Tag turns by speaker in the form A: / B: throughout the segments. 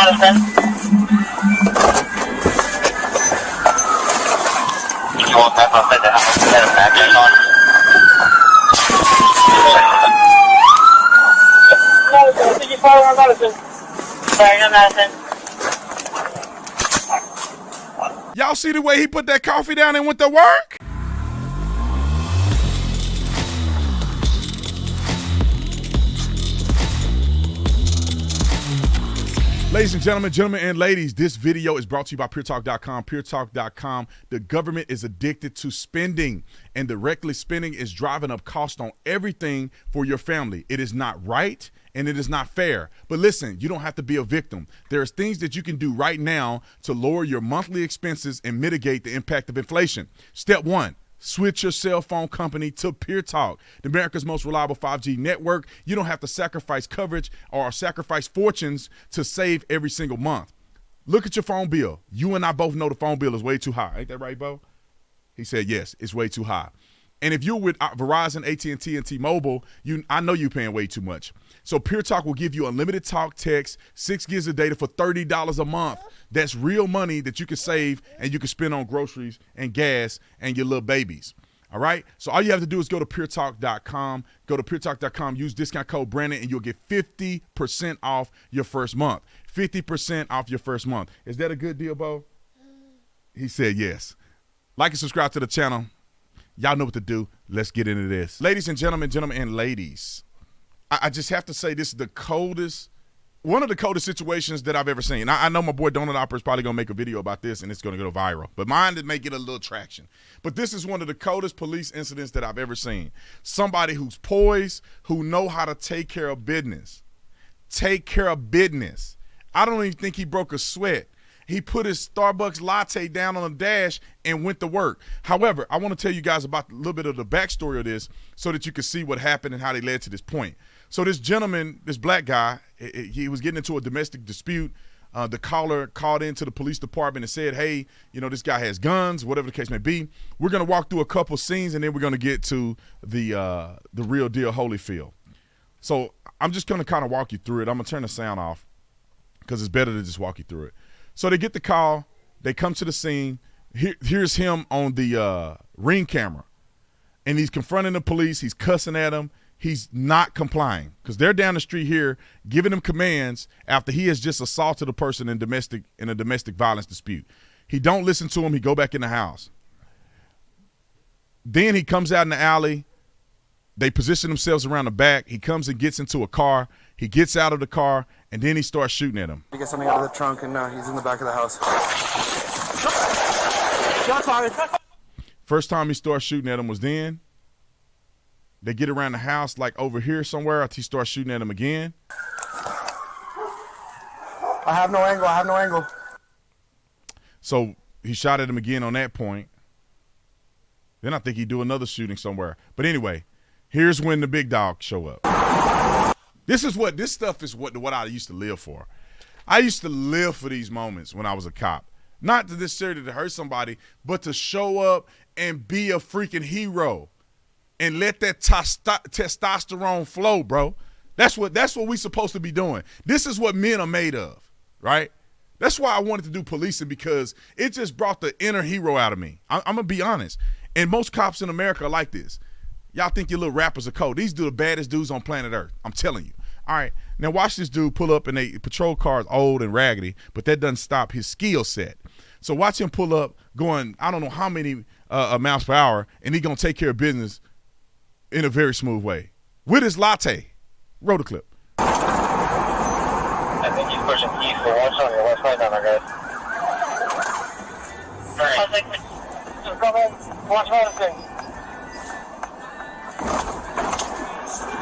A: Madison? You want back outside the house? Is that a backpack on? Madison, did you follow on Madison? Sorry, no Madison.
B: Y'all see the way he put that coffee down and went to work? Ladies and gentlemen and ladies, this video is brought to you by PureTalk.com. PureTalk.com, the government is addicted to spending, and the reckless spending is driving up cost on everything for your family. It is not right, and it is not fair. But listen, you don't have to be a victim. There's things that you can do right now to lower your monthly expenses and mitigate the impact of inflation. Step one. Switch your cell phone company to Pure Talk, America's most reliable 5G network. You don't have to sacrifice coverage or sacrifice fortunes to save every single month. Look at your phone bill. You and I both know the phone bill is way too high. Ain't that right, Bo? He said, yes, it's way too high. And if you're with Verizon, AT&T, and T-Mobile, I know you're paying way too much. So Pure Talk will give you unlimited talk, text, 6 gigs of data for $30 a month. That's real money that you can save and you can spend on groceries and gas and your little babies. All right? So all you have to do is go to puretalk.com. Go to puretalk.com, use discount code Brandon, and you'll get 50% off your first month. 50% off your first month. Is that a good deal, Bo? He said yes. Like and subscribe to the channel. Y'all know what to do. Let's get into this. Ladies and gentlemen and ladies, I just have to say this is one of the coldest situations that I've ever seen. I know my boy Donut Opera is probably going to make a video about this and it's going to go viral, but mine may get a little traction. But this is one of the coldest police incidents that I've ever seen. Somebody who's poised, who know how to take care of business. Take care of business. I don't even think he broke a sweat. He put his Starbucks latte down on the dash and went to work. However, I want to tell you guys about a little bit of the backstory of this so that you can see what happened and how they led to this point. So this gentleman, this black guy, he was getting into a domestic dispute. The caller called into the police department and said, hey, this guy has guns, whatever the case may be. We're going to walk through a couple scenes, and then we're going to get to the real deal Holyfield. So I'm just going to kind of walk you through it. I'm going to turn the sound off because it's better to just walk you through it. So they get the call. They come to the scene. Here's him on the Ring camera, and he's confronting the police. He's cussing at them. He's not complying because they're down the street here giving him commands after he has just assaulted a person in a domestic violence dispute. He don't listen to him. He go back in the house. Then he comes out in the alley. They position themselves around the back. He comes and gets into a car. He gets out of the car, and then he starts shooting at him.
C: He gets something out of the trunk, and he's in the back of the house.
B: First time he starts shooting at him was then. They get around the house, like over here somewhere, after he starts shooting at him again.
C: I have no angle. So
B: he shot at him again on that point. Then I think he'd do another shooting somewhere. But anyway, here's when the big dogs show up. This stuff is what I used to live for. I used to live for these moments when I was a cop. Not to necessarily to hurt somebody, but to show up and be a freaking hero and let that testosterone flow, bro. That's what we supposed to be doing. This is what men are made of, right? That's why I wanted to do policing, because it just brought the inner hero out of me. I'm going to be honest. And most cops in America are like this. Y'all think your little rappers are cold. These are the baddest dudes on planet Earth. I'm telling you. All right, now watch this dude pull up in a patrol car, old and raggedy, but that doesn't stop his skill set. So watch him pull up going, I don't know how many miles per hour, and he's going to take care of business in a very smooth way with his latte. Roll the clip.
A: I think he's pushing east, so watch on your west side down there, guys. All right. Just go ahead. Watch Madison.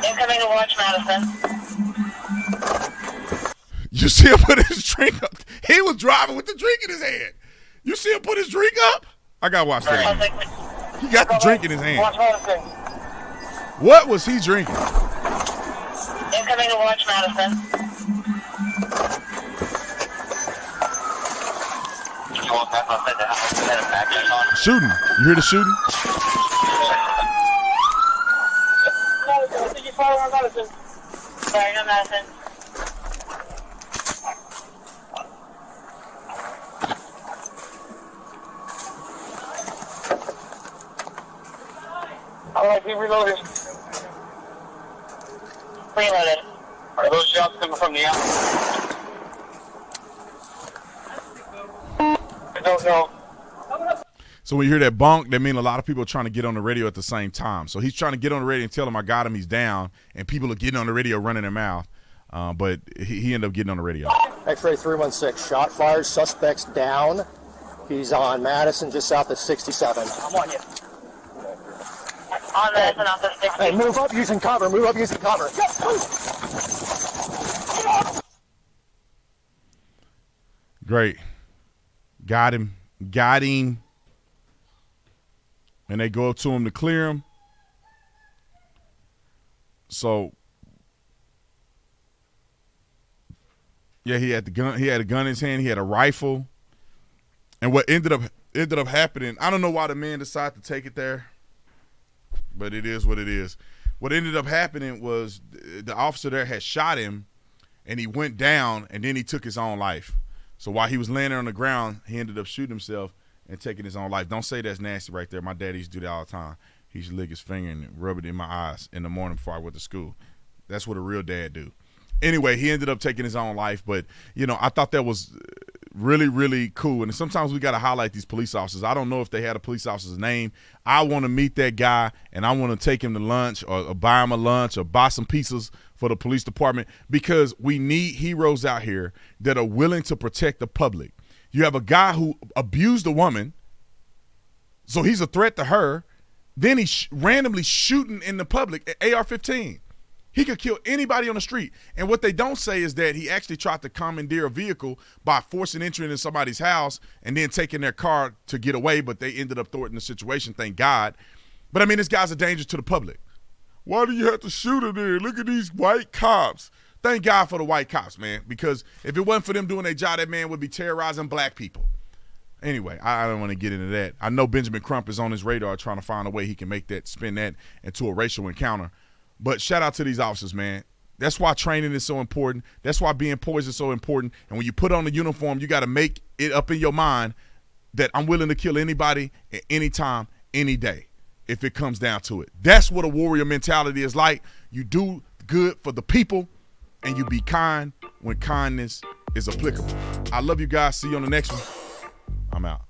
A: Incoming to watch Madison.
B: You see him put his drink up. He was driving with the drink in his hand. You see him put his drink up? I got to watch that. He got the drink in his hand.
A: Watch Madison.
B: What was he drinking?
A: Incoming to watch Madison. You want back outside the house? Is that a backpack on?
B: Shooting. You hear the shooting?
A: Madison, did you follow on Madison? Sorry, no Madison. Alright, be reloaded. Reloaded. Are those shots coming from the outside? I don't know.
B: So when you hear that bonk, that means a lot of people are trying to get on the radio at the same time. So he's trying to get on the radio and tell him I got him, he's down, and people are getting on the radio running their mouth. But he ended up getting on the radio.
D: X-ray 316, shot fired, suspect's down. He's on Madison, just south of 67. I'm on you.
A: On Madison, off the 60.
D: Hey, move up using cover, move up using cover.
B: Great. Got him. And they go up to him to clear him. So, yeah, he had the gun. He had a gun in his hand. He had a rifle. And what ended up happening, I don't know why the man decided to take it there, but it is what it is. What ended up happening was the officer there had shot him, and he went down, and then he took his own life. So while he was laying there on the ground, he ended up shooting himself and taking his own life. Don't say that's nasty right there. My daddy used to do that all the time. He used to lick his finger and rub it in my eyes in the morning before I went to school. That's what a real dad do. Anyway, he ended up taking his own life. But, you know, I thought that was really, really cool. And sometimes we got to highlight these police officers. I don't know if they had a police officer's name. I want to meet that guy, and I want to take him to lunch or buy him a lunch or buy some pizzas for the police department, because we need heroes out here that are willing to protect the public. You have a guy who abused a woman, so he's a threat to her. Then he's randomly shooting in the public at AR-15. He could kill anybody on the street. And what they don't say is that he actually tried to commandeer a vehicle by forcing entry into somebody's house and then taking their car to get away, but they ended up thwarting the situation, thank God. But, I mean, this guy's a danger to the public. Why do you have to shoot him there? Look at these white cops. Thank God for the white cops, man, because if it wasn't for them doing their job, that man would be terrorizing black people. Anyway, I don't want to get into that. I know Benjamin Crump is on his radar trying to find a way he can make that, spin that into a racial encounter. But shout out to these officers, man. That's why training is so important. That's why being poised is so important. And when you put on the uniform, you got to make it up in your mind that I'm willing to kill anybody at any time, any day, if it comes down to it. That's what a warrior mentality is like. You do good for the people, and you be kind when kindness is applicable. I love you guys. See you on the next one. I'm out.